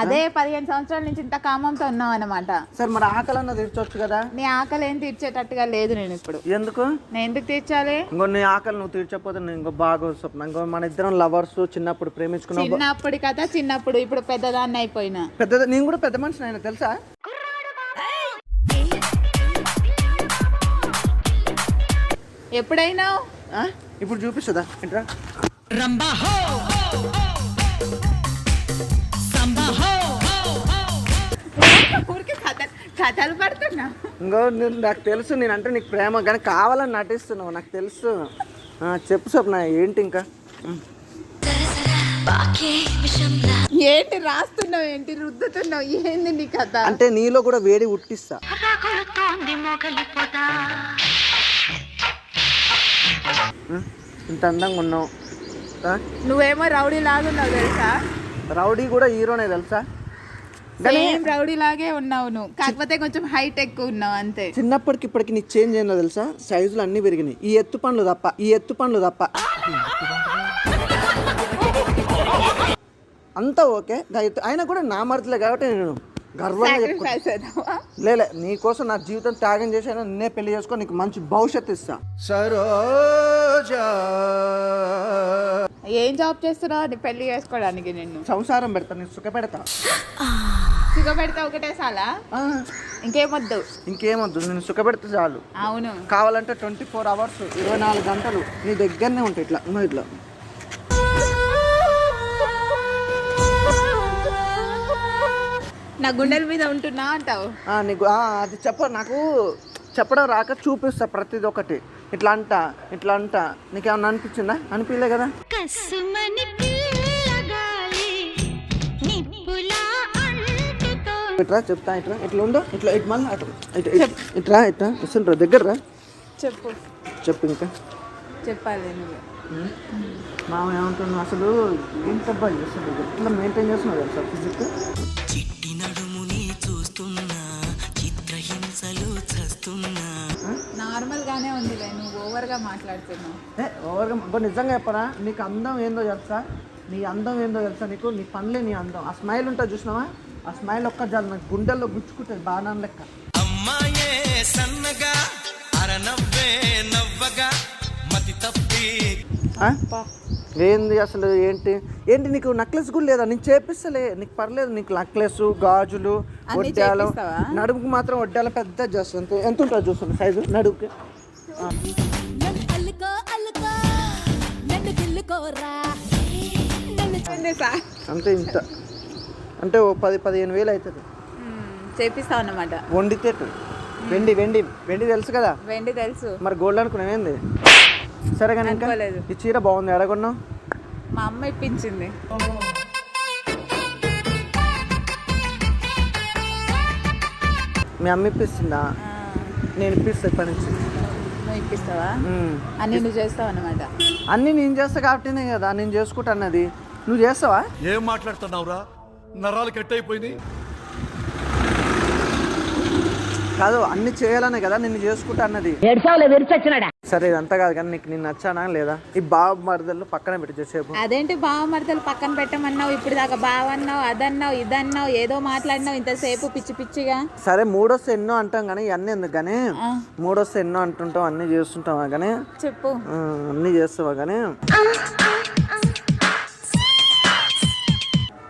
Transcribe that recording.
అదే 15 సంవత్సరాల నుంచి ఇంత కామంతో ఉన్నావు అనమాట. సరే మరి ఆకలన్నా తీర్చొచ్చు కదా. నీ ఆకలి ఏం తీర్చేటట్టుగా లేదు నేను ఇప్పుడు. ఎందుకు? నేను ఎందుకు తీర్చాలి? ఇంకో నీ ఆకలి నువ్వు తీర్చకపోతే నేను ఇంకో బాగా స్వప్న. ఇంకో మన ఇద్దరం లవర్స్, చిన్నప్పుడు ప్రేమించుకున్నావు. చిన్నప్పుడు కదా చిన్నప్పుడు, ఇప్పుడు పెద్దదాన్ని అయిపోయినా. పెద్ద నేను కూడా పెద్ద మనిషిని అయినా తెలుసా? ఎప్పుడైనా ఇప్పుడు చూపిస్తుందా ఇంట్రా. కథలు పడుతున్నా. ఇంకో నాకు తెలుసు నేనంటే నీకు ప్రేమ, కానీ కావాలని నటిస్తున్నావు నాకు తెలుసు. చెప్పు స్వప్న ఏంటి ఇంకా? ఏంటి రాస్తున్నావు, ఏంటి రుద్దుతున్నావు, ఏంది నీ కథ? అంటే నీలో కూడా వేడి ఉట్టిస్తా. ఇంత అందంగా ఉన్నావు. నువ్వేమో రౌడీ లాగున్నావు తెలుసా? రౌడీ కూడా హీరోనే తెలుసా? రౌడీ లాగే ఉన్నావు నువ్వు, కాకపోతే కొంచెం హైట్ ఎక్కువ ఉన్నావు అంతే. చిన్నప్పటికి ఇప్పటికి నీకు చేంజ్ ఏందో తెలుసా? సైజులు అన్ని పెరిగినాయి. ఈ ఎత్తు పండ్లు తప్ప అంతా ఓకే. అయినా కూడా నా మరతలే కాబట్టి నేను గర్వంగా చెప్పుకుంటా. లేలే నీకోసం నా జీవితం త్యాగం చేశాను. నిన్నే పెళ్లి చేసుకో, నీకు మంచి భవిష్యత్తు ఇస్తా. సరోజా ఏం జాబ్ చేస్తున్నావు పెళ్లి చేసుకోవడానికి? నిన్ను సంసారం పెడతా, నేను సుఖపెడతా. సుఖపెడతా ఒకటే సాలా? ఇంకేమొద్దు నేను సుఖపెడితే చాలు. అవును, కావాలంటే 24 hours 24 గంటలు నీ దగ్గరనే ఉంటాయి. ఇట్లా నా గుండెల మీద ఉంటున్నా అంటావు. నీకు అది నాకు చెప్పడం రాక చూపిస్తా ప్రతిది ఒకటి. ఇట్లా అంట నీకేమన్నా అనిపించిందా? అనిపించలే కదా. ఇట్లా చెప్తా, ఇట్లా ఉండు, ఇట్లా ఇటు మళ్ళీ ఇట్లా ఇస్తుండ్రా దగ్గర రా. చెప్పు ఇంకా చెప్పాలి నువ్వు. మామ ఏమంటున్నావు అసలు? ఏంటి అబ్బాయి అసలు ఎట్లా మెయింటైన్ చేస్తున్నావు తెలుసా ఫిజిక్? నార్మల్ గానే ఉంది, నువ్వు ఓవర్ గా మాట్లాడుతున్నావు. నిజంగా చెప్పరా? నీకు అందం ఏందో తెలుసా? నీ అందం ఏందో తెలుసా? నీ పనులే నీ అందం. ఆ స్మైల్ ఉంటుంది చూసినావా? ఆ స్మైల్ ఒక్క చాలు నాకు గుండెల్లో గుచ్చుకుంటుంది బాణం లెక్క. ఏంది అసలు? ఏంటి నీకు నెక్లెస్ కూడా లేదా? నీకు చేపిస్తలే, నీకు పర్లేదు. నీకు నెక్లెస్, గాజులు, వడ్డాలు. నడుముకు మాత్రం వడ్డాల పెద్ద చేస్తుంది. ఎంత ఉంటుంది చూస్తుంది సైజు నడుముకి? అంతే. ఇంత అంటే ఓ 10-15 వేలు అవుతుంది. చేపిస్తావు అన్నమాట. వండితే వెండి తెలుసు కదా? వెండి తెలుసు. మరి గోల్డ్ అనుకున్నావేంది? సరే కానీ ఇంకా ఈ చీర బాగుంది. ఎడగొన్నావు? మా అమ్మ ఇప్పించింది. మీ అమ్మ ఇప్పిస్తుందా? నేను ఇప్పిస్తా ఇప్పటి నుంచి. నువ్వు ఇప్పిస్తావా? అన్నీ నువ్వు చేస్తావు అన్నమాట. అన్నీ నేను చేస్తా కాబట్టినే కదా నేను చేసుకుంటా అన్నది. నువ్వు చేస్తావా? ఏం మాట్లాడుతున్నావురా? నరాలు కట్ అయిపోయింది. కాదు, అన్ని చేయాలనే కదా నిన్ను చేసుకుంటా అన్నది. సరే ఇదంతా కాదు కానీ నీకు నేను నచ్చానా లేదా? ఈ బావ మరదలు పక్కన పెట్టి చేసేపు. అదేంటి బావ మరదలు పక్కన పెట్టమన్నావు? ఇప్పుడు దాకా బావ అన్నావు, అదన్నావు, ఇదన్నావు, ఏదో మాట్లాడినావు ఇంతసేపు పిచ్చి పిచ్చిగా. సరే మూడొస్తే ఎన్నో అంటాం కానీ అన్నీ ఎందుకు కానీ? మూడొస్తే ఎన్నో అంటుంటావు, అన్ని చేస్తుంటావా కానీ? చెప్పు. అన్ని చేస్తావా కానీ?